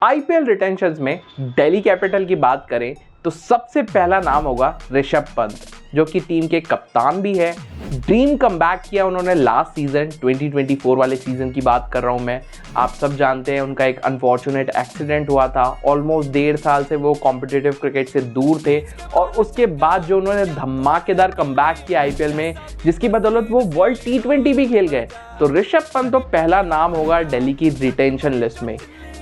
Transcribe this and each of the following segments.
IPL रिटेंशंस में Delhi capital की बात करें तो सबसे पहला नाम होगा ऋषभ पंत, जो कि टीम के कप्तान भी है। ड्रीम कमबैक किया उन्होंने लास्ट सीजन 2024 वाले सीजन की बात कर रहा हूं मैं। आप सब जानते हैं उनका एक अनफॉर्चुनेट एक्सीडेंट हुआ था। ऑलमोस्ट 1.5 साल से वो कॉम्पिटिटिव क्रिकेट से दूर थे और उसके बाद जो उन्होंने धमाकेदार कमबैक किया आईपीएल में, जिसकी बदौलत वो वर्ल्ड T20 भी खेल गए। तो ऋषभ पंत तो पहला नाम होगा दिल्ली की रिटेंशन लिस्ट में।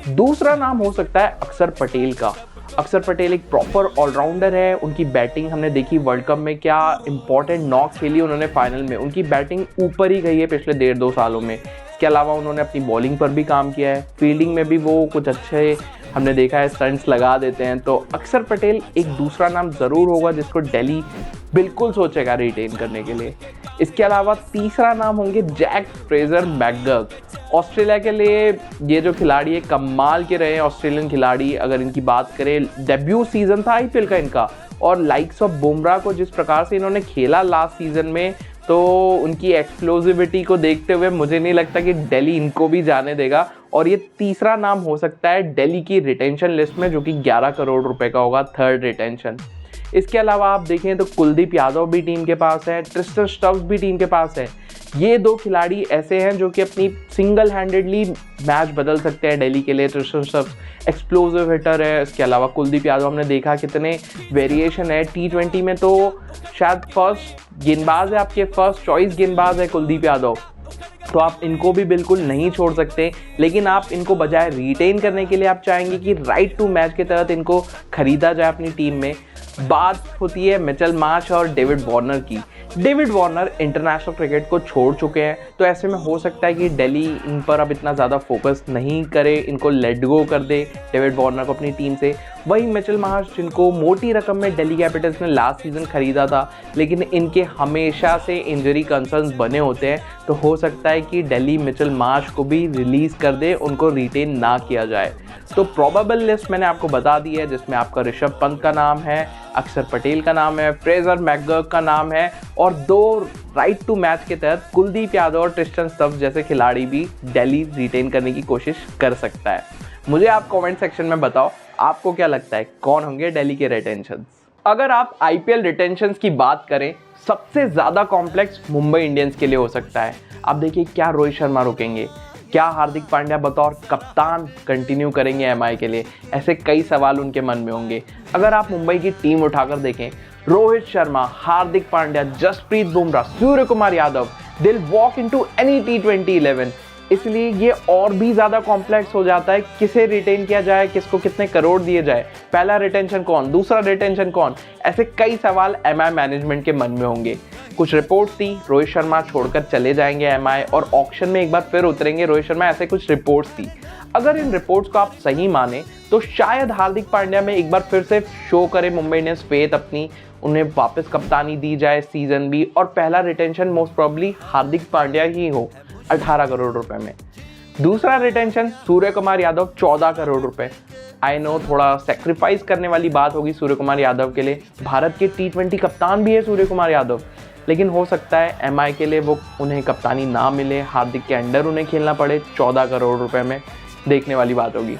दूसरा नाम हो सकता है अक्षर पटेल का। अक्षर पटेल एक प्रॉपर ऑलराउंडर है। उनकी बैटिंग हमने देखी वर्ल्ड कप में, क्या इंपॉर्टेंट नॉक खेली उन्होंने फाइनल में। उनकी बैटिंग ऊपर ही गई है पिछले 1.5-2 सालों में। इसके अलावा उन्होंने अपनी बॉलिंग पर भी काम किया है। फील्डिंग में भी वो कुछ अच्छे हमने देखा है, स्टंट्स लगा देते हैं। तो अक्षर पटेल एक दूसरा नाम ज़रूर होगा जिसको दिल्ली बिल्कुल सोचेगा रिटेन करने के लिए। इसके अलावा तीसरा नाम होंगे जैक फ्रेजर मैकगर्क। ऑस्ट्रेलिया के लिए ये जो खिलाड़ी है कमाल के रहे हैं ऑस्ट्रेलियन खिलाड़ी। अगर इनकी बात करें, डेब्यू सीजन था आईपीएल का इनका, और लाइक्स ऑफ बुमराह को जिस प्रकार से इन्होंने खेला लास्ट सीजन में, तो उनकी एक्सप्लोजिविटी को देखते हुए मुझे नहीं लगता कि दिल्ली इनको भी जाने देगा। और ये तीसरा नाम हो सकता है दिल्ली की रिटेंशन लिस्ट में, जो कि 11 करोड़ रुपए का होगा, थर्ड रिटेंशन। इसके अलावा आप देखें तो कुलदीप यादव भी टीम के पास है, ट्रिस्टन स्टब्स भी टीम के पास है। ये दो खिलाड़ी ऐसे हैं जो कि अपनी सिंगल हैंडेडली मैच बदल सकते हैं दिल्ली के लिए। ट्रिस्टन स्टब्स एक्सप्लोसिव हिटर है। इसके अलावा कुलदीप यादव हमने देखा कितने वेरिएशन है T20 में, तो शायद फर्स्ट गेंदबाज है, आपके फर्स्ट चॉइस गेंदबाज है कुलदीप यादव। तो आप इनको भी बिल्कुल नहीं छोड़ सकते, लेकिन आप इनको बजाय रिटेन करने के लिए आप चाहेंगे कि राइट टू मैच के तहत इनको खरीदा जाए अपनी टीम में। बात होती है मिचेल मार्श और डेविड वार्नर की। डेविड वार्नर इंटरनेशनल क्रिकेट को छोड़ चुके हैं, तो ऐसे में हो सकता है कि दिल्ली इन पर अब इतना ज़्यादा फोकस नहीं करे, इनको लेट गो कर दे डेविड वार्नर को अपनी टीम से। वही मिचेल मार्श, जिनको मोटी रकम में दिल्ली कैपिटल्स ने लास्ट सीजन खरीदा था, लेकिन इनके हमेशा से इंजरी कंसर्न्स बने होते हैं, तो हो सकता है कि दिल्ली मिचेल मार्श को भी रिलीज़ कर दे, उनको रिटेन ना किया जाए। तो प्रोबेबल लिस्ट मैंने आपको बता दी है, जिसमें आपका ऋषभ पंत का नाम है, अक्षर पटेल का नाम है, फ्रेजर मैकगर्क का नाम है, और 2 राइट टू मैच के तहत कुलदीप यादव और ट्रिस्टन स्टब्स जैसे खिलाड़ी भी दिल्ली रिटेन करने की कोशिश कर सकता है। मुझे आप कमेंट सेक्शन में बताओ आपको क्या लगता है कौन होंगे दिल्ली के रिटेंशंस। अगर आप आईपीएल रिटेंशंस की बात करें, सबसे ज़्यादा कॉम्प्लेक्स मुंबई इंडियंस के लिए हो सकता है। आप देखिए, क्या रोहित शर्मा रुकेंगे, क्या हार्दिक पांड्या बतौर कप्तान कंटिन्यू करेंगे एमआई के लिए, ऐसे कई सवाल उनके मन में होंगे। अगर आप मुंबई की टीम उठाकर देखें, Rohit Sharma, Hardik Pandya, Jasprit Bumrah, Surya Kumar Yadav, they will walk into any T20 11। इसलिए ये और भी ज़्यादा कॉम्प्लेक्स हो जाता है, किसे रिटेन किया जाए, किसको कितने करोड़ दिए जाए, पहला रिटेंशन कौन, दूसरा रिटेंशन कौन, ऐसे कई सवाल एमआई मैनेजमेंट के मन में होंगे। कुछ रिपोर्ट्स थी रोहित शर्मा छोड़कर चले जाएंगे एमआई और ऑक्शन में एक बार फिर उतरेंगे रोहित शर्मा, ऐसे कुछ रिपोर्ट्स थी। अगर इन रिपोर्ट्स को आप सही माने तो शायद हार्दिक पांड्या में एक बार फिर से शो करे मुंबई इंडियंस फेथ अपनी, उन्हें वापस कप्तानी दी जाए सीजन भी, और पहला retention most probably Hardik Pandya ही हो 18 करोड़ रुपए में। दूसरा रिटेंशन सूर्य कुमार यादव 14 करोड़ रुपए। आई नो थोड़ा सेक्रीफाइस करने वाली बात होगी सूर्य कुमार यादव के लिए, भारत के T20 कप्तान भी है सूर्य कुमार यादव, लेकिन हो सकता है एमआई के लिए वो उन्हें कप्तानी ना मिले, हार्दिक के अंडर उन्हें खेलना पड़े 14 करोड़ रुपए में, देखने वाली बात होगी।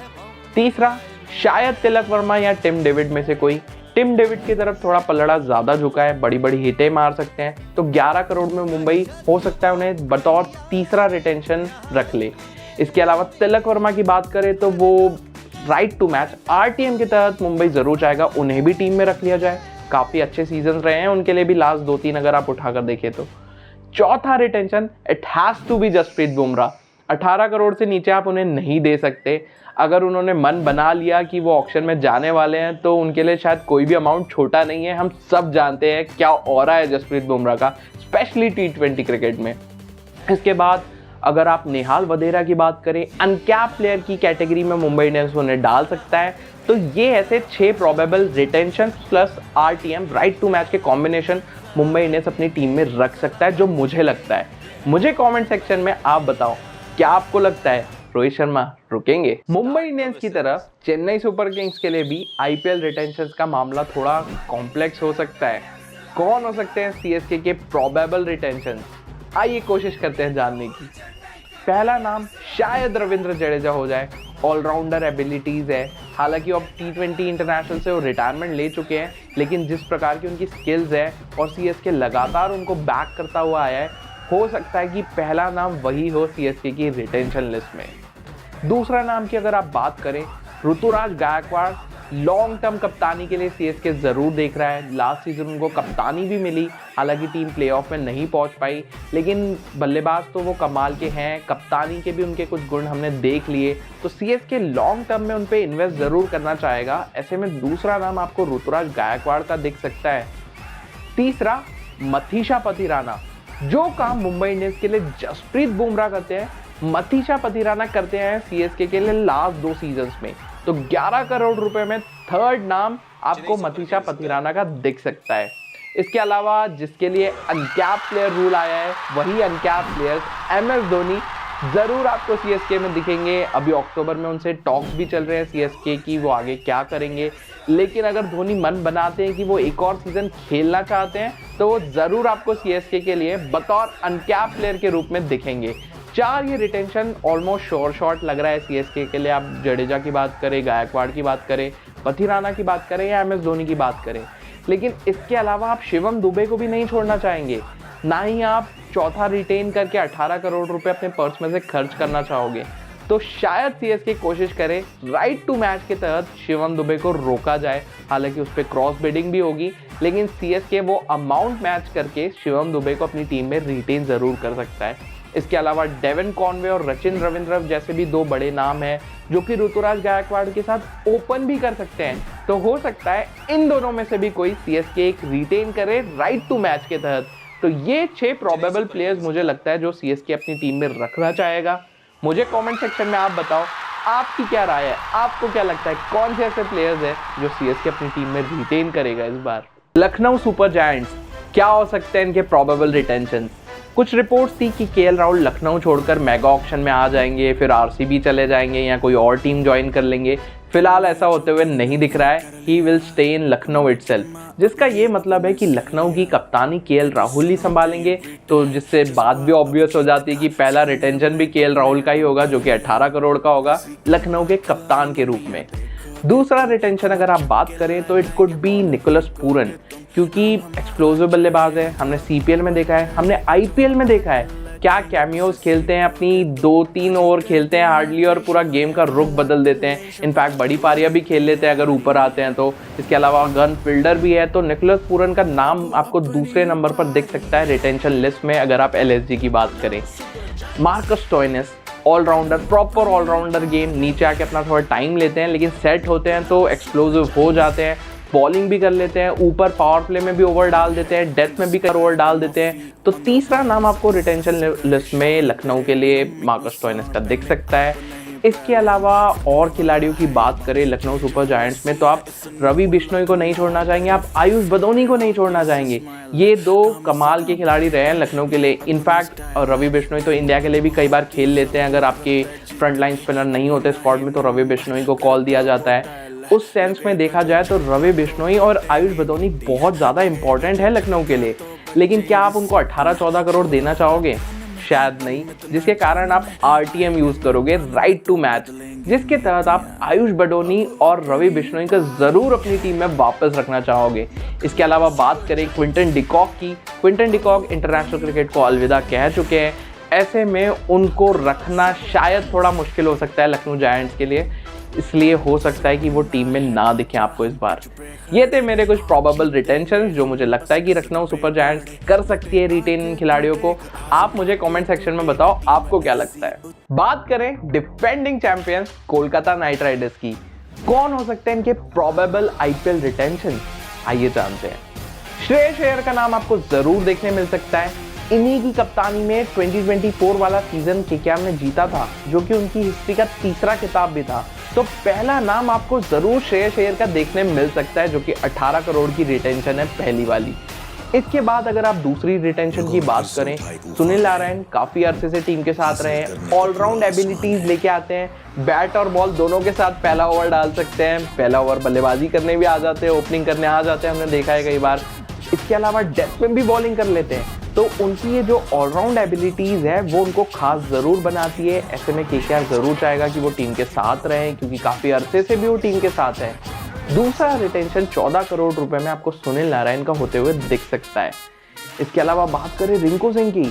तीसरा, शायद तिलक वर्मा या टिम डेविड में से कोई। टिम डेविड की तरफ थोड़ा पलड़ा ज़्यादा झुका है, बड़ी बड़ी हिटें मार सकते हैं, तो 11 करोड़ में मुंबई हो सकता है उन्हें बतौर तीसरा रिटेंशन रख ले। इसके अलावा तिलक वर्मा की बात करें तो वो राइट टू मैच RTM के तहत मुंबई ज़रूर चाहेगा उन्हें भी टीम में रख लिया जाए। काफ़ी अच्छे सीजन रहे हैं उनके लिए भी लास्ट 2-3 अगर आप उठाकर देखें तो। चौथा retention, it has to be Jasprit Bumrah. 18 crore से नीचे आप उन्हें नहीं दे सकते। अगर उन्होंने मन बना लिया कि वो ऑक्शन में जाने वाले हैं, तो उनके लिए शायद कोई भी अमाउंट छोटा नहीं है। हम सब जानते हैं क्या ऑरा है जसप्रीत बुमराह का, स्पेशली T20 क्रिकेट में। इसके बाद अगर आप नेहाल वधेरा की बात करें, अनकैप प्लेयर की कैटेगरी में मुंबई इंडियंस उन्हें डाल सकता है। तो ये ऐसे 6 probable retention plus RTM right to match के कॉम्बिनेशन मुंबई इंडियंस अपनी टीम में रख सकता है, जो मुझे लगता है। मुझे कमेंट सेक्शन में आप बताओ क्या आपको लगता है रोहित शर्मा रुकेंगे। मुंबई इंडियंस की तरफ चेन्नई सुपर किंग्स के लिए भी आईपीएल रिटेंशन का मामला थोड़ा कॉम्प्लेक्स हो सकता है। कौन हो सकते हैं CSK के प्रोबेबल रिटेंशन, आइए कोशिश करते हैं जानने की। पहला नाम शायद रविंद्र जडेजा हो जाए। ऑलराउंडर एबिलिटीज़ है, हालांकि अब T20 इंटरनेशनल से वो रिटायरमेंट ले चुके हैं, लेकिन जिस प्रकार की उनकी स्किल्स है और CSK लगातार उनको बैक करता हुआ आया है, हो सकता है कि पहला नाम वही हो CSK की रिटेंशन लिस्ट में। दूसरा नाम की अगर आप बात करें, ऋतुराज गायकवाड़ लॉन्ग टर्म कप्तानी के लिए CSK ज़रूर देख रहा है। लास्ट सीजन उनको कप्तानी भी मिली, हालांकि टीम प्लेऑफ में नहीं पहुंच पाई, लेकिन बल्लेबाज तो वो कमाल के हैं, कप्तानी के भी उनके कुछ गुण हमने देख लिए, तो CSK लॉन्ग टर्म में उन पर इन्वेस्ट ज़रूर करना चाहेगा। ऐसे में दूसरा नाम आपको ऋतुराज गायकवाड़ का दिख सकता है। तीसरा, मथीशा पथिराना। जो काम मुंबई इंडियंस के लिए जसप्रीत बुमराह करते हैं, मथीशा पथिराना करते हैं CSK के लिए लास्ट 2 सीजन्स में। तो 11 करोड़ रुपए में थर्ड नाम आपको मथीशा पथिराना का दिख सकता है। इसके अलावा जिसके लिए अनकैप प्लेयर रूल आया है, वही अनकैप प्लेयर्स MS धोनी ज़रूर आपको CSK में दिखेंगे। अभी अक्टूबर में उनसे टॉक्स भी चल रहे हैं CSK की, वो आगे क्या करेंगे, लेकिन अगर धोनी मन बनाते हैं कि वो एक और सीज़न खेलना चाहते हैं, तो वो ज़रूर आपको CSK के लिए बतौर अनकैप प्लेयर के रूप में दिखेंगे। 4 ये रिटेंशन ऑलमोस्ट श्योर शॉट लग रहा है CSK के लिए। आप जडेजा की बात करें, गायकवाड़ की बात करें, पथिराना की बात करें या MS धोनी की बात करें, लेकिन इसके अलावा आप शिवम दुबे को भी नहीं छोड़ना चाहेंगे, ना ही आप चौथा रिटेन करके 18 करोड़ रुपए अपने पर्स में से खर्च करना चाहोगे। तो शायद CSK कोशिश करे राइट टू मैच के तहत शिवम दुबे को रोका जाए, हालांकि उस पर क्रॉस बिडिंग भी होगी, लेकिन CSK वो अमाउंट मैच करके शिवम दुबे को अपनी टीम में रिटेन ज़रूर कर सकता है। इसके अलावा डेवन कॉनवे और रचिन रविंद्र जैसे भी 2 बड़े नाम हैं, जो कि ऋतुराज गायकवाड़ के साथ ओपन भी कर सकते हैं। तो हो सकता है इन दोनों में से भी कोई CSK एक रिटेन करे राइट टू मैच के तहत। तो ये 6 प्रोबेबल प्लेयर्स मुझे लगता है जो CSK अपनी टीम में रखना चाहेगा। मुझे कमेंट सेक्शन में आप बताओ आपकी क्या राय है, आपको क्या लगता है कौन से ऐसे प्लेयर्स हैं जो CSK अपनी टीम में रिटेन करेगा इस बार। लखनऊ सुपर जायंट्स, क्या हो सकते हैं इनके प्रोबेबल रिटेंशन? कुछ रिपोर्ट्स थी कि KL राहुल लखनऊ छोड़कर मेगा ऑक्शन में आ जाएंगे, फिर RCB चले जाएंगे या कोई और टीम ज्वाइन कर लेंगे। फिलहाल ऐसा होते हुए नहीं दिख रहा है। He will stay in Lucknow itself, जिसका ये मतलब है कि लखनऊ की कप्तानी KL राहुल ही संभालेंगे। तो जिससे बात भी ऑब्वियस हो जाती है कि पहला रिटेंशन भी KL राहुल का ही होगा, जो कि 18 करोड़ का होगा लखनऊ के कप्तान के रूप में। दूसरा रिटेंशन अगर आप बात करें तो it could be Nicholas Pooran, क्योंकि एक्सप्लोसिव बल्लेबाज है, हमने CPL में देखा है, हमने IPL में देखा है, क्या कैमियोज खेलते हैं, अपनी 2-3 ओवर खेलते हैं हार्डली और पूरा गेम का रुख बदल देते हैं। इनफैक्ट बड़ी पारियां भी खेल लेते हैं अगर ऊपर आते हैं तो। इसके अलावा गन फील्डर भी है, तो निकोलस पूरन का नाम आपको दूसरे नंबर पर दिख सकता है रिटेंशन लिस्ट में अगर आप LSG की बात करें। Marcus Stoinis all rounder, proper all rounder game, नीचे आके अपना थोड़ा टाइम लेते हैं, लेकिन सेट होते हैं तो एक्सप्लोसिव हो जाते हैं, बॉलिंग भी कर लेते हैं, ऊपर पावर प्ले में भी ओवर डाल देते हैं, डेथ में भी ओवर डाल देते हैं। तो तीसरा नाम आपको रिटेंशन लिस्ट में लखनऊ के लिए मार्कस स्टोइनिस का दिख सकता है। इसके अलावा और खिलाड़ियों की बात करें लखनऊ सुपर जायंट्स में, तो आप रवि बिश्नोई को नहीं छोड़ना चाहेंगे, आप आयुष बदौनी को नहीं छोड़ना चाहेंगे। ये 2 कमाल के खिलाड़ी रहे हैं लखनऊ के लिए। इनफैक्ट रवि बिश्नोई तो इंडिया के लिए भी कई बार खेल लेते हैं, अगर आपके फ्रंट लाइन स्पिनर नहीं होते स्क्वाड में तो रवि बिश्नोई को कॉल दिया जाता है। उस सेंस में देखा जाए तो रवि बिश्नोई और आयुष बदौनी बहुत ज़्यादा इंपॉर्टेंट है लखनऊ के लिए, लेकिन क्या आप उनको 18-14 करोड़ देना चाहोगे? शायद नहीं, जिसके कारण आप RTM यूज़ करोगे राइट टू मैच, जिसके तहत आप आयुष बडोनी और रवि बिश्नोई को ज़रूर अपनी टीम में वापस रखना चाहोगे। इसके अलावा बात करें क्विंटन डिकॉक की, क्विंटन डिकॉक इंटरनेशनल क्रिकेट को अलविदा कह चुके हैं। ऐसे में उनको रखना शायद थोड़ा मुश्किल हो सकता है लखनऊ जायंट्स के लिए, इसलिए हो सकता है कि वो टीम में ना दिखें आपको इस बार। ये थे मेरे कुछ प्रोबेबल रिटेंशन जो मुझे लगता है कि लखनऊ सुपर जायंट्स कर सकती है रिटेन इन खिलाड़ियों को। आप मुझे कमेंट सेक्शन में बताओ आपको क्या लगता है। बात करें defending champions Kolkata night Riders की, कौन हो सकते हैं इनके प्रोबेबल IPL रिटेंशन, आइए जानते हैं। श्रेयस अय्यर का नाम आपको जरूर देखने मिल सकता है। इन्हीं की कप्तानी में 2024 वाला सीजन KKR ने जीता था, जो कि उनकी हिस्ट्री का तीसरा खिताब भी था। तो पहला नाम आपको जरूर श्रेयस अय्यर का देखने मिल सकता है, जो कि 18 करोड़ की रिटेंशन है पहली वाली। इसके बाद अगर आप दूसरी रिटेंशन की बात करें, सुनील नारायण काफी अरसे से टीम के साथ रहे हैं, ऑलराउंड एबिलिटीज लेके आते हैं, बैट और बॉल दोनों के साथ पहला ओवर डाल सकते हैं, पहला ओवर बल्लेबाजी करने भी आ जाते हैं, ओपनिंग करने आ जाते हैं, हमने देखा है कई बार। इसके अलावा डेथ में भी बॉलिंग कर लेते हैं। तो उनकी ये जो ऑलराउंड एबिलिटीज़ है वो उनको खास ज़रूर बनाती है। ऐसे में केकेआर ज़रूर चाहेगा कि वो टीम के साथ रहें, क्योंकि काफ़ी अरसे से भी वो टीम के साथ है। दूसरा रिटेंशन 14 करोड़ रुपए में आपको सुनील नारायण का होते हुए दिख सकता है। इसके अलावा बात करें रिंकू सिंह की,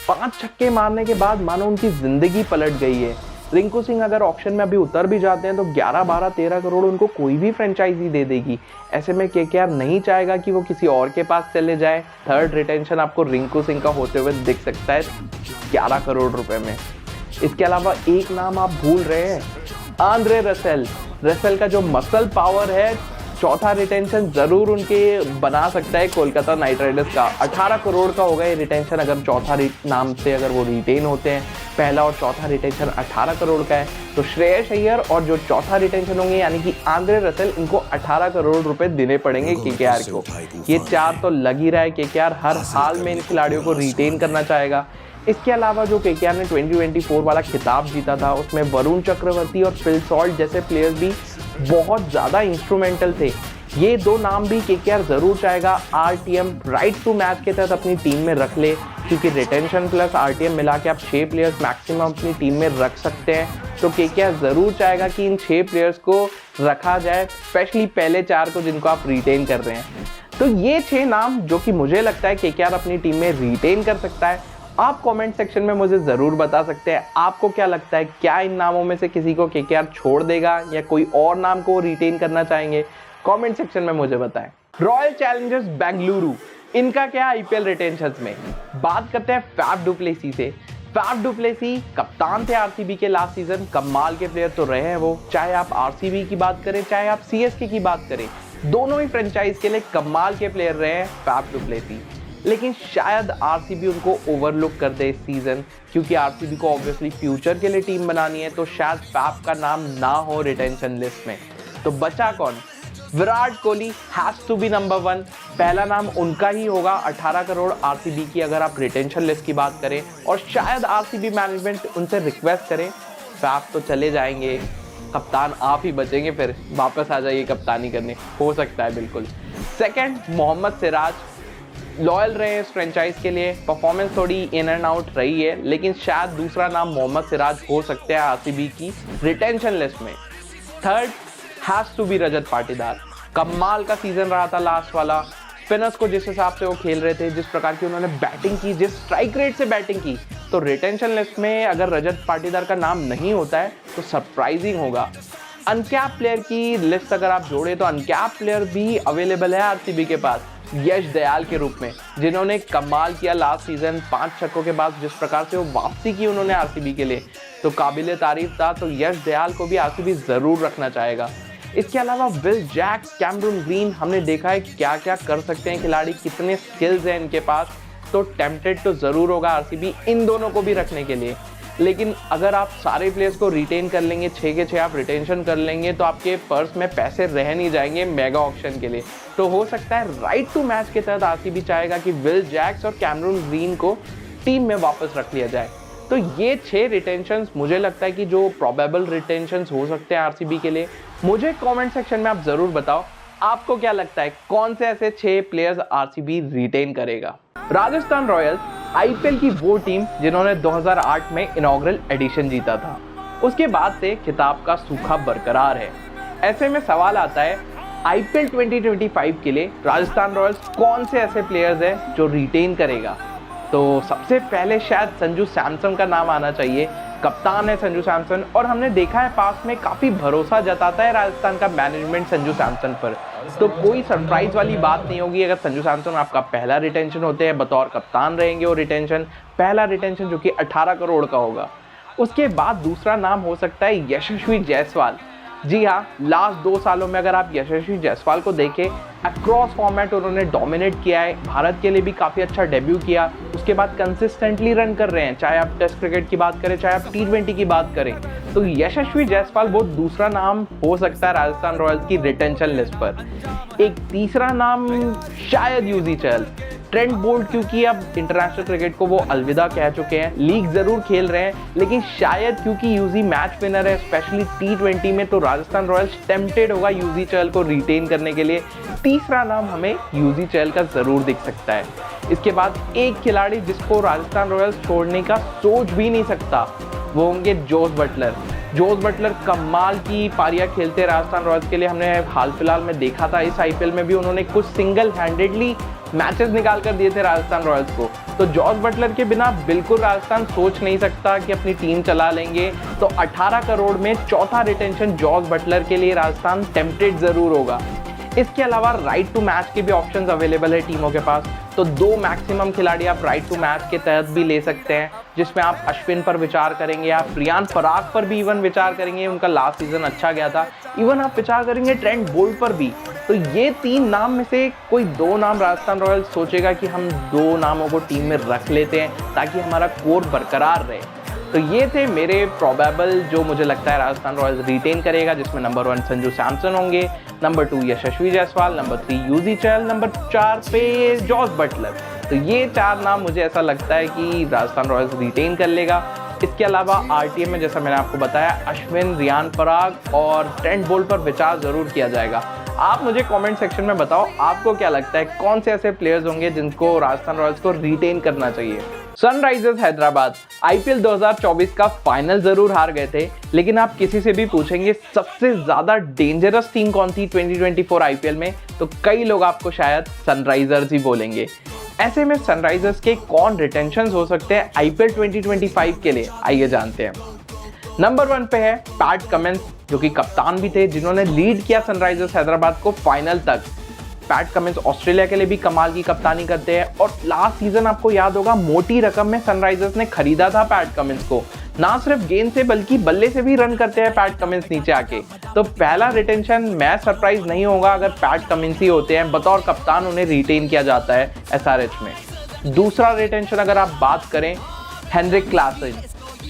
5 छक्के मारने के बाद मानो उनकी ज़िंदगी पलट गई है। रिंकू सिंह अगर ऑक्शन में अभी उतर भी जाते हैं तो 11, 12, 13 करोड़ उनको कोई भी फ्रेंचाइजी दे देगी। ऐसे में केकेआर नहीं चाहेगा कि वो किसी और के पास चले जाए। थर्ड रिटेंशन आपको रिंकू सिंह का होते हुए दिख सकता है 11 करोड़ रुपए में। इसके अलावा एक नाम आप भूल रहे हैं, आंद्रे रसेल का जो मसल पावर है, चौथा रिटेंशन ज़रूर उनके बना सकता है कोलकाता नाइट राइडर्स का। 18 करोड़ का होगा ये रिटेंशन अगर चौथा नाम से अगर वो रिटेन होते हैं। पहला और चौथा रिटेंशन 18 करोड़ का है, तो श्रेयस अय्यर और जो चौथा रिटेंशन होंगे यानी कि आंद्रे रसेल, इनको 18 करोड़ रुपए देने पड़ेंगे केकेआर को। ये 4 तो लग ही रहा है, केकेआर हर हाल में इन खिलाड़ियों को रिटेन करना चाहेगा। इसके अलावा जो केकेआर ने 2024 वाला खिताब जीता था उसमें वरुण चक्रवर्ती और फिल सॉल्ट जैसे प्लेयर्स भी बहुत ज़्यादा इंस्ट्रूमेंटल थे। ये 2 नाम भी केकेआर ज़रूर चाहेगा आरटीएम राइट टू मैच के तहत अपनी टीम में रख ले, क्योंकि रिटेंशन प्लस आरटीएम मिला के आप 6 प्लेयर्स मैक्सिमम अपनी टीम में रख सकते हैं। तो केकेआर ज़रूर चाहेगा कि इन 6 प्लेयर्स को रखा जाए, स्पेशली पहले 4 को जिनको आप रिटेन कर रहे हैं। तो ये 6 नाम जो कि मुझे लगता है केकेआर अपनी टीम में रिटेन कर सकता है। आप कमेंट सेक्शन में मुझे ज़रूर बता सकते हैं आपको क्या लगता है, क्या इन नामों में से किसी को केकेआर छोड़ देगा या कोई और नाम को रिटेन करना चाहेंगे? कमेंट सेक्शन में मुझे बताएं। रॉयल चैलेंजर्स बेंगलुरु, इनका क्या आईपीएल रिटेंशंस में? बात करते हैं फैफ डु प्लेसी से। फैफ डु प्लेसी कप्तान थे आरसीबी के लास्ट सीजन, कमाल के प्लेयर तो रहे हैं वो। चाहे आप आरसीबी की बात करें, चाहे आप सीएसके की बात करें, दोनों ही फ्रेंचाइज के लिए कमाल के प्लेयर रहे हैं फैफ डु प्लेसी। लेकिन शायद आरसीबी उनको ओवरलुक कर दे इस सीजन, क्योंकि आरसीबी को ऑब्वियसली फ्यूचर के लिए टीम बनानी है, तो शायद फैफ का नाम ना हो रिटेंशन लिस्ट में। तो बचा कौन? Virat Kohli has to be number 1। पहला नाम उनका ही होगा। 18 करोड़ आरसीबी की अगर आप रिटेंशन लिस्ट की बात करें, और शायद आरसीबी मैनेजमेंट उनसे रिक्वेस्ट करे, फैफ तो चले जाएंगे, कप्तान आप ही बचेंगे, फिर वापस आ जाइए कप्तानी करने, हो सकता है बिल्कुल। सेकंड, मोहम्मद सिराज लॉयल रहे इस फ्रेंचाइज के लिए, परफॉर्मेंस थोड़ी इन एंड आउट रही है, लेकिन शायद दूसरा नाम मोहम्मद सिराज हो सकते हैं आरसीबी की रिटेंशन लिस्ट में। Third has to B Rajat Patidar. कमाल का सीजन रहा था लास्ट वाला। स्पिनर्स को जिस हिसाब से वो खेल रहे थे, जिस प्रकार की उन्होंने बैटिंग की, जिस स्ट्राइक रेट से बैटिंग की, तो रिटेंशन लिस्ट में अगर रजत पाटीदार का नाम नहीं होता है तो सरप्राइजिंग होगा। अनकैप प्लेयर की लिस्ट अगर आप जोड़े तो अनकैप प्लेयर भी अवेलेबल है आरसीबी के पास, यश दयाल के रूप में, जिन्होंने कमाल किया लास्ट सीजन। 5 छक्कों के बाद जिस प्रकार से वो वापसी की उन्होंने आरसीबी के लिए, तो काबिले तारीफ था। तो यश दयाल को भी आरसीबी ज़रूर रखना चाहेगा। इसके अलावा विल जैक्स, कैमरून ग्रीन, हमने देखा है क्या क्या कर सकते हैं खिलाड़ी, कितने स्किल्स हैं इनके पास, तो टेम्पटेड तो ज़रूर होगा आरसीबी इन दोनों को भी रखने के लिए। लेकिन अगर आप सारे प्लेयर्स को रिटेन कर लेंगे, 6 के 6 आप रिटेंशन कर लेंगे, तो आपके पर्स में पैसे रह नहीं जाएंगे मेगा ऑक्शन के लिए। तो हो सकता है राइट टू मैच के तहत आरसीबी चाहेगा कि विल जैक्स और कैमरून ग्रीन को टीम में वापस रख लिया जाए। तो ये 6 रिटेंशंस मुझे लगता है कि जो प्रोबेबल रिटेंशंस हो सकते हैं आरसीबी के लिए। मुझे कमेंट सेक्शन में आप ज़रूर बताओ आपको क्या लगता है, कौन से ऐसे 6 प्लेयर्स आरसीबी रिटेन करेगा। राजस्थान रॉयल्स आईपीएल की वो टीम जिन्होंने 2008 में इनॉग्रल एडिशन जीता था, उसके बाद से खिताब का सूखा बरकरार है। ऐसे में सवाल आता है, आईपीएल 2025 के लिए राजस्थान रॉयल्स कौन से ऐसे प्लेयर्स हैं जो रिटेन करेगा? तो सबसे पहले शायद संजू सैमसन का नाम आना चाहिए। कप्तान है संजू सैमसन, और हमने देखा है पास में काफ़ी भरोसा जताता है राजस्थान का मैनेजमेंट संजू सैमसन पर। तो कोई सरप्राइज वाली बात नहीं होगी अगर संजू सैमसन आपका पहला रिटेंशन होते हैं, बतौर कप्तान रहेंगे वो रिटेंशन, पहला रिटेंशन जो कि 18 करोड़ का होगा। उसके बाद दूसरा नाम हो सकता है यशस्वी जायसवाल। जी हाँ, लास्ट 2 सालों में अगर आप यशस्वी जायसवाल को देखें, अक्रॉस फॉर्मेट उन्होंने डोमिनेट किया है, भारत के लिए भी काफ़ी अच्छा डेब्यू किया, उसके बाद कंसिस्टेंटली रन कर रहे हैं, चाहे आप टेस्ट क्रिकेट की बात करें, चाहे आप T20 की बात करें। तो यशस्वी जायसवाल वो दूसरा नाम हो सकता है राजस्थान रॉयल्स की रिटेंशन लिस्ट पर। एक तीसरा नाम शायद यूजी चहल, ट्रेंट बोल्ट, क्योंकि अब इंटरनेशनल क्रिकेट को वो अलविदा कह चुके हैं, लीग ज़रूर खेल रहे हैं, लेकिन शायद क्योंकि यूजी मैच विनर है स्पेशली T20 में, तो राजस्थान रॉयल्स टेम्पटेड होगा यूजी चहल को रिटेन करने के लिए। तीसरा नाम हमें यूजी चहल का ज़रूर दिख सकता है। इसके बाद एक खिलाड़ी जिसको राजस्थान रॉयल्स छोड़ने का सोच भी नहीं सकता, वो होंगे जोस बटलर। जोस बटलर कमाल की पारियां खेलते हैं राजस्थान रॉयल्स के लिए। हमने हाल फिलहाल में देखा था, इस आईपीएल में भी उन्होंने कुछ सिंगल हैंडेडली मैचेस निकाल कर दिए थे राजस्थान रॉयल्स को। तो जॉस बटलर के बिना बिल्कुल राजस्थान सोच नहीं सकता कि अपनी टीम चला लेंगे। तो 18 करोड़ में चौथा रिटेंशन जॉस बटलर के लिए राजस्थान टेम्पटेड जरूर होगा। इसके अलावा राइट टू मैच के भी ऑप्शंस अवेलेबल है टीमों के पास। तो 2 मैक्सिमम खिलाड़ी आप राइट टू मैच के तहत भी ले सकते हैं, जिसमें आप अश्विन पर विचार करेंगे, आप रियान पराग पर भी इवन विचार करेंगे, उनका लास्ट सीजन अच्छा गया था। इवन आप विचार करेंगे ट्रेंट बोल्ट पर भी। तो ये 3 नाम में से कोई 2 नाम राजस्थान रॉयल्स सोचेगा कि हम 2 नामों को टीम में रख लेते हैं ताकि हमारा कोर बरकरार रहे। तो ये थे मेरे प्रोबेबल जो मुझे लगता है राजस्थान रॉयल्स रिटेन करेगा, जिसमें नंबर 1 संजू सैमसन होंगे, नंबर 2 यशस्वी जायसवाल, नंबर 3 युजवेंद्र चहल, नंबर 4 पे जॉस बटलर। तो ये 4 नाम मुझे ऐसा लगता है कि राजस्थान रॉयल्स रिटेन कर लेगा। इसके अलावा आरटीएम में जैसा मैंने आपको बताया, अश्विन, रियान पराग और ट्रेंट बोल्ट पर विचार जरूर किया जाएगा। आप मुझे कमेंट सेक्शन में बताओ आपको क्या लगता है, कौन से ऐसे प्लेयर्स होंगे जिनको राजस्थान रॉयल्स को रिटेन करना चाहिए। सनराइजर्स हैदराबाद आईपीएल 2024 का फाइनल जरूर हार गए थे, लेकिन आप किसी से भी पूछेंगे सबसे ज्यादा डेंजरस टीम कौन थी 2024 आईपीएल में, तो कई लोग आपको शायद सनराइजर्स ही बोलेंगे। ऐसे में सनराइजर्स के कौन रिटेंशंस हो सकते हैं आईपीएल 2025 के लिए, आइए जानते हैं। नंबर 1 पे है पैट कमिंस, जो कि कप्तान भी थे, जिन्होंने लीड किया सनराइजर्स हैदराबाद को फाइनल तक। पैट कमिंस ऑस्ट्रेलिया के लिए भी कमाल की कप्तानी करते हैं और लास्ट सीजन आपको याद होगा मोटी रकम में सनराइजर्स ने खरीदा था पैट कमिंस को। ना सिर्फ गेंद से बल्कि बल्ले से भी रन करते हैं पैट कमिंस नीचे आके। तो पहला रिटेंशन मैं सरप्राइज नहीं होगा अगर पैट कमिंस ही होते हैं, बतौर कप्तान उन्हें रिटेन किया जाता है एसआरएच में। दूसरा रिटेंशन अगर आप बात करें, हेनरिक क्लासन,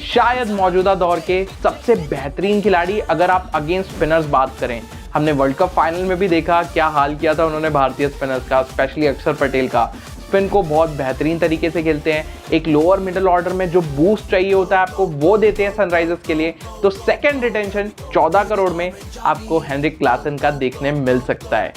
शायद मौजूदा दौर के सबसे बेहतरीन खिलाड़ी अगर आप अगेंस्ट स्पिनर्स बात करें। हमने वर्ल्ड कप फाइनल में भी देखा क्या हाल किया था उन्होंने भारतीय स्पिनर्स का, स्पेशली अक्षर पटेल का। स्पिन को बहुत बेहतरीन तरीके से खेलते हैं, एक लोअर मिडिल ऑर्डर में जो बूस्ट चाहिए होता है आपको वो देते हैं सनराइजर्स के लिए। तो सेकंड रिटेंशन 14 करोड़ में आपको हेनरिक क्लासन का देखने मिल सकता है।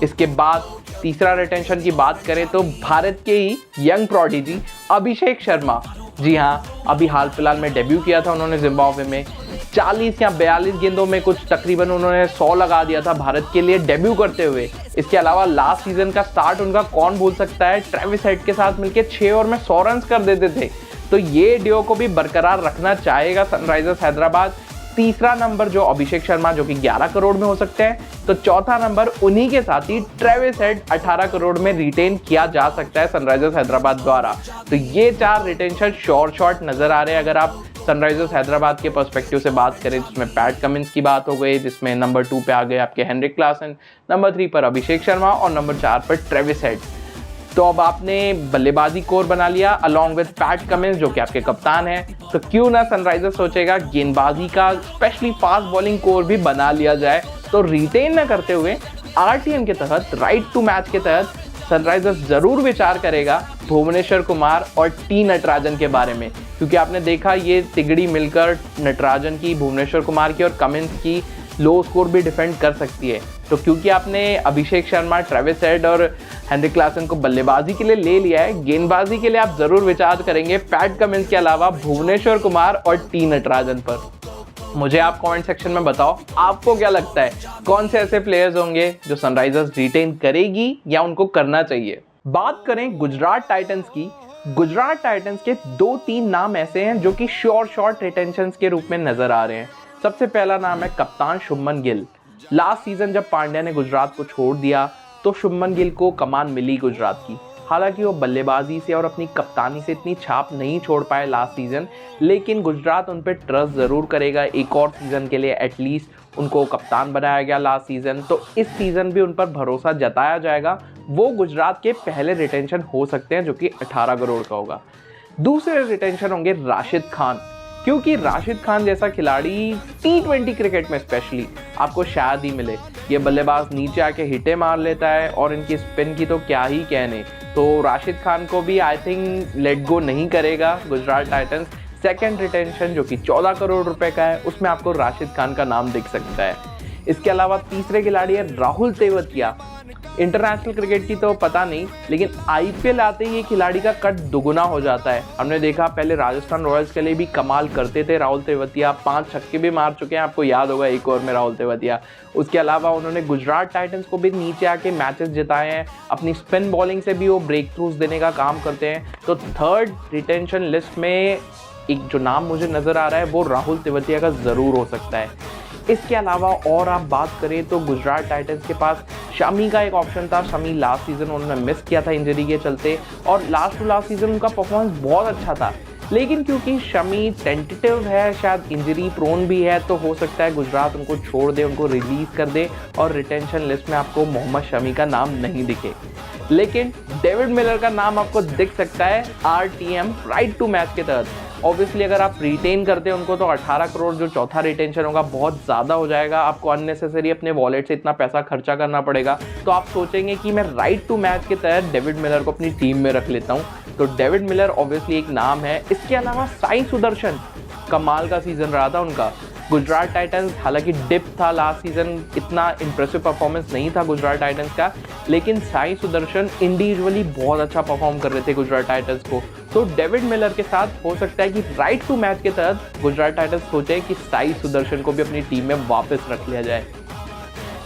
इसके बाद तीसरा रिटेंशन की बात करें तो भारत के ही यंग प्रोडिजी अभिषेक शर्मा। जी हाँ, अभी हाल फिलहाल में डेब्यू किया था उन्होंने जिम्बाब्वे में। 40 या 42 गेंदों में कुछ तकरीबन उन्होंने 100 लगा दिया था भारत के लिए डेब्यू करते हुए। इसके अलावा लास्ट सीजन का स्टार्ट उनका कौन भूल सकता है, ट्रेविस हेड के साथ मिलकर 6 ओवर में 100 रन कर देते थे। तो ये डियो को भी बरकरार रखना चाहेगा सनराइजर्स हैदराबाद। तीसरा नंबर जो अभिषेक शर्मा जो कि 11 करोड़ में हो सकते हैं, तो चौथा नंबर उन्हीं के साथ ही ट्रेविस हेड 18 करोड़ में रिटेन किया जा सकता है सनराइजर्स हैदराबाद द्वारा। तो ये 4 रिटेंशन शॉर्ट नजर आ रहे हैं अगर आप सनराइजर्स हैदराबाद के पर्सपेक्टिव से बात करें, जिसमें पैट कमिंस की बात हो गई, जिसमें नंबर 2 पे आ गए आपके हेनरिक क्लासन, नंबर 3 पर अभिषेक शर्मा और नंबर 4 पर ट्रेविस हेड। तो अब आपने बल्लेबाजी कोर बना लिया अलॉन्ग विद पैट कमिंस जो कि आपके कप्तान हैं, तो क्यों ना सनराइजर्स सोचेगा गेंदबाजी का स्पेशली फास्ट बॉलिंग कोर भी बना लिया जाए। तो रिटेन न करते हुए आरटीएम के तहत, राइट टू मैच के तहत सनराइजर्स जरूर विचार करेगा भुवनेश्वर कुमार और टी नटराजन के बारे में, क्योंकि आपने देखा ये तिगड़ी मिलकर नटराजन की, भुवनेश्वर कुमार की और कमिंस की लो स्कोर भी डिफेंड कर सकती है। तो क्योंकि आपने अभिषेक शर्मा, ट्रेविस हेड और हेनरिक क्लासन को बल्लेबाजी के लिए ले लिया है, गेंदबाजी के लिए आप जरूर विचार करेंगे पैट कमिंस के अलावा भुवनेश्वर कुमार और टी नटराजन पर। मुझे आप कमेंट सेक्शन में बताओ आपको क्या लगता है, कौन से ऐसे प्लेयर्स होंगे जो सनराइजर्स रिटेन करेगी या उनको करना चाहिए। बात करें गुजरात टाइटंस की, गुजरात टाइटंस के 2-3 नाम ऐसे हैं जो कि शॉर्ट रिटेंशंस के रूप में नजर आ रहे हैं। सबसे पहला नाम है कप्तान शुभमन गिल। लास्ट सीजन जब पांड्या ने गुजरात को छोड़ दिया तो शुभमन गिल को कमान मिली गुजरात की। हालांकि वो बल्लेबाजी से और अपनी कप्तानी से इतनी छाप नहीं छोड़ पाए लास्ट सीजन, लेकिन गुजरात उन पर ट्रस्ट ज़रूर करेगा। एक और सीज़न के लिए एटलीस्ट उनको कप्तान बनाया गया लास्ट सीज़न, तो इस सीज़न भी उन पर भरोसा जताया जाएगा। वो गुजरात के पहले रिटेंशन हो सकते हैं जो कि 18 करोड़ का होगा। दूसरे रिटेंशन होंगे राशिद खान, क्योंकि राशिद खान जैसा खिलाड़ी T20 क्रिकेट में स्पेशली आपको शायद ही मिले। ये बल्लेबाज नीचे आके हिटे मार लेता है और इनकी स्पिन की तो क्या ही कहने। तो राशिद खान को भी आई थिंक लेट गो नहीं करेगा गुजरात टाइटंस। सेकंड रिटेंशन जो कि 14 करोड़ रुपए का है, उसमें आपको राशिद खान का नाम दिख सकता है। इसके अलावा तीसरे खिलाड़ी है राहुल तेवतिया। इंटरनेशनल क्रिकेट की तो पता नहीं, लेकिन आईपीएल आते ही ये खिलाड़ी का कट दुगुना हो जाता है। हमने देखा पहले राजस्थान रॉयल्स के लिए भी कमाल करते थे राहुल तेवतिया, 5 छक्के भी मार चुके हैं, आपको याद होगा एक ओवर में राहुल तेवतिया। उसके अलावा उन्होंने गुजरात टाइटंस को भी नीचे आके मैचेस जिताए हैं, अपनी स्पिन बॉलिंग से भी वो ब्रेक थ्रूज देने का काम करते हैं। तो थर्ड रिटेंशन लिस्ट में एक जो नाम मुझे नज़र आ रहा है वो राहुल तेवतिया का ज़रूर हो सकता है। इसके अलावा और आप बात करें तो गुजरात टाइटंस के पास शमी का एक ऑप्शन था। शमी लास्ट सीजन उन्होंने मिस किया था इंजरी के चलते, और लास्ट टू लास्ट सीजन उनका परफॉर्मेंस बहुत अच्छा था, लेकिन क्योंकि शमी टेंटेटिव है, शायद इंजरी प्रोन भी है, तो हो सकता है गुजरात उनको छोड़ दे, उनको रिलीज कर दे और रिटेंशन लिस्ट में आपको मोहम्मद शमी का नाम नहीं दिखे। लेकिन डेविड मिलर का नाम आपको दिख सकता है RTM राइट टू मैच के तहत। ऑब्वियसली अगर आप रिटेन करते हैं उनको तो 18 करोड़ जो चौथा रिटेंशन होगा बहुत ज़्यादा हो जाएगा, आपको अननेसेसरी अपने वॉलेट से इतना पैसा खर्चा करना पड़ेगा। तो आप सोचेंगे कि मैं राइट टू मैच के तहत डेविड मिलर को अपनी टीम में रख लेता हूँ, तो डेविड मिलर ऑब्वियसली एक नाम है। इसके अलावा साई सुदर्शन, कमाल का सीजन रहा था उनका। गुजरात टाइटंस हालांकि डिप था लास्ट सीजन, इतना इंप्रेसिव परफॉर्मेंस नहीं था गुजरात टाइटंस का, लेकिन साई सुदर्शन इंडिविजुअली बहुत अच्छा परफॉर्म कर रहे थे गुजरात टाइटंस को। तो डेविड मिलर के साथ हो सकता है कि राइट टू मैच के तहत गुजरात टाइटंस सोचे कि साई सुदर्शन को भी अपनी टीम में वापस रख लिया जाए।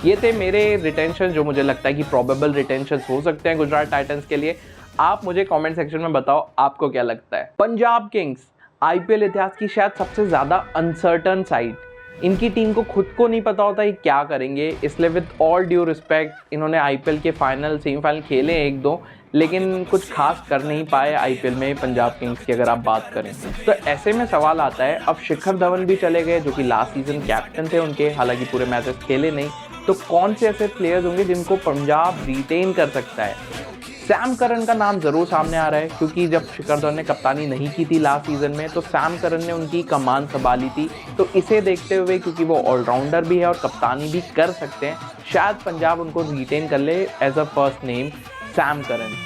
ये थे मेरे रिटेंशन जो मुझे लगता है कि प्रोबेबल रिटेंशन हो सकते हैं गुजरात टाइटंस के लिए। आप मुझे कमेंट सेक्शन में बताओ आपको क्या लगता है। पंजाब किंग्स आईपीएल इतिहास की शायद सबसे ज़्यादा अनसर्टन साइड। इनकी टीम को खुद को नहीं पता होता ये क्या करेंगे, इसलिए विद ऑल ड्यू रिस्पेक्ट इन्होंने आईपीएल के फाइनल सेमीफाइनल खेले हैं एक दो, लेकिन कुछ खास कर नहीं पाए आईपीएल में पंजाब किंग्स की अगर आप बात करें तो। ऐसे में सवाल आता है, अब शिखर धवन भी चले गए जो कि लास्ट सीजन कैप्टन थे उनके, हालांकि पूरे मैचेस खेले नहीं, तो कौन से ऐसे प्लेयर्स होंगे जिनको पंजाब रिटेन कर सकता है। सैम करन का नाम ज़रूर सामने आ रहा है, क्योंकि जब शिखर धवन ने कप्तानी नहीं की थी लास्ट सीजन में तो सैम करन ने उनकी कमान संभाली थी, तो इसे देखते हुए क्योंकि वो ऑलराउंडर भी है और कप्तानी भी कर सकते हैं, शायद पंजाब उनको रिटेन कर ले as a first name Sam Curran.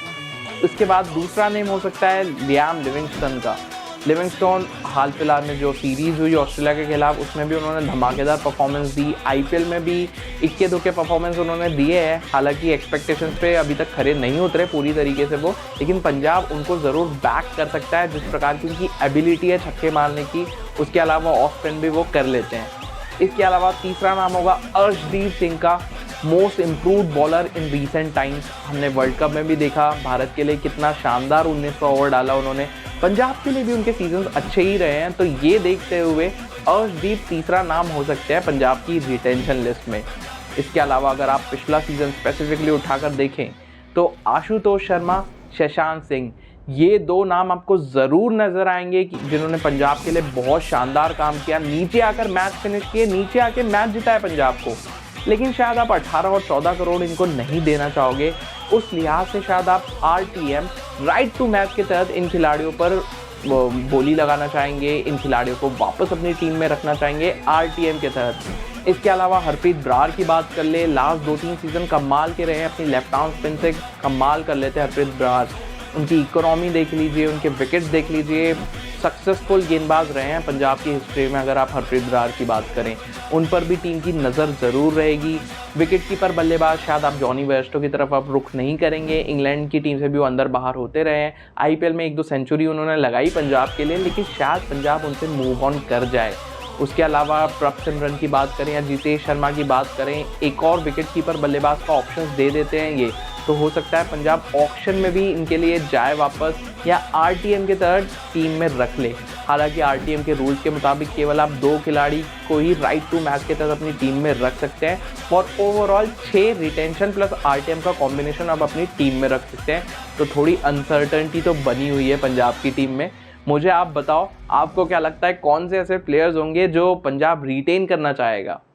उसके बाद दूसरा नेम हो सकता है लियाम लिविंगस्टन का। लिविंगस्टोन हाल फिलहाल में जो सीरीज़ हुई ऑस्ट्रेलिया के खिलाफ उसमें भी उन्होंने धमाकेदार परफॉर्मेंस दी, आईपीएल में भी इक्के दुक्के परफॉर्मेंस उन्होंने दिए हैं, हालांकि एक्सपेक्टेशंस पे अभी तक खरे नहीं उतरे पूरी तरीके से वो, लेकिन पंजाब उनको ज़रूर बैक कर सकता है जिस प्रकार की उनकी एबिलिटी है छक्के मारने की। उसके अलावा ऑफ स्पिन भी वो कर लेते हैं। इसके अलावा तीसरा नाम होगा अर्शदीप सिंह का, most improved bowler in recent times. हमने वर्ल्ड कप में भी देखा भारत के लिए कितना शानदार 1900 ओवर डाला उन्होंने, पंजाब के लिए भी उनके सीजन अच्छे ही रहे हैं, तो ये देखते हुए अर्शदीप तीसरा नाम हो सकता है पंजाब की रिटेंशन लिस्ट में। इसके अलावा अगर आप पिछला सीजन स्पेसिफिकली उठाकर देखें तो आशुतोष शर्मा, शशांक सिंह, ये दो नाम आपको ज़रूर नज़र आएंगे कि जिन्होंने पंजाब के लिए बहुत शानदार काम किया, नीचे आकर मैच फिनिश किए, नीचे आके मैच जिताया पंजाब को, लेकिन शायद आप 18 और 14 करोड़ इनको नहीं देना चाहोगे। उस लिहाज से शायद आप RTM राइट टू मैच के तहत इन खिलाड़ियों पर बोली लगाना चाहेंगे, इन खिलाड़ियों को वापस अपनी टीम में रखना चाहेंगे RTM के तहत। इसके अलावा हरप्रीत ब्रार की बात कर ले, लास्ट 2-3 सीज़न कमाल के रहे हैं, अपनी लेफ्ट आर्म स्पिन से कमाल कर लेते हैं हरप्रीत ब्रार। उनकी इकोनॉमी देख लीजिए, उनके विकेट्स देख लीजिए, सक्सेसफुल गेंदबाज रहे हैं पंजाब की हिस्ट्री में। अगर आप हरप्रीत ब्रार की बात करें उन पर भी टीम की नज़र ज़रूर रहेगी। विकेट कीपर बल्लेबाज शायद आप जॉनी बेयरस्टो की तरफ आप रुख नहीं करेंगे, इंग्लैंड की टीम से भी वो अंदर बाहर होते रहे हैं, आईपीएल में 1-2 सेंचुरी उन्होंने लगाई पंजाब के लिए, लेकिन शायद पंजाब उनसे मूव ऑन कर जाए। उसके अलावा प्रभसिमरन की बात करें या जितेश शर्मा की बात करें, एक और विकेट कीपर बल्लेबाज का ऑप्शन दे देते हैं ये, तो हो सकता है पंजाब ऑक्शन में भी इनके लिए जाए वापस या RTM के तहत टीम में रख ले। हालांकि RTM के रूल्स के मुताबिक केवल आप 2 खिलाड़ी को ही राइट टू मैच के तहत अपनी टीम में रख सकते हैं, और ओवरऑल 6 रिटेंशन प्लस RTM का कॉम्बिनेशन आप अपनी टीम में रख सकते हैं। तो थोड़ी अनसर्टनिटी तो बनी हुई है पंजाब की टीम में। मुझे आप बताओ आपको क्या लगता है कौन से ऐसे प्लेयर्स होंगे जो पंजाब रिटेन करना चाहेगा।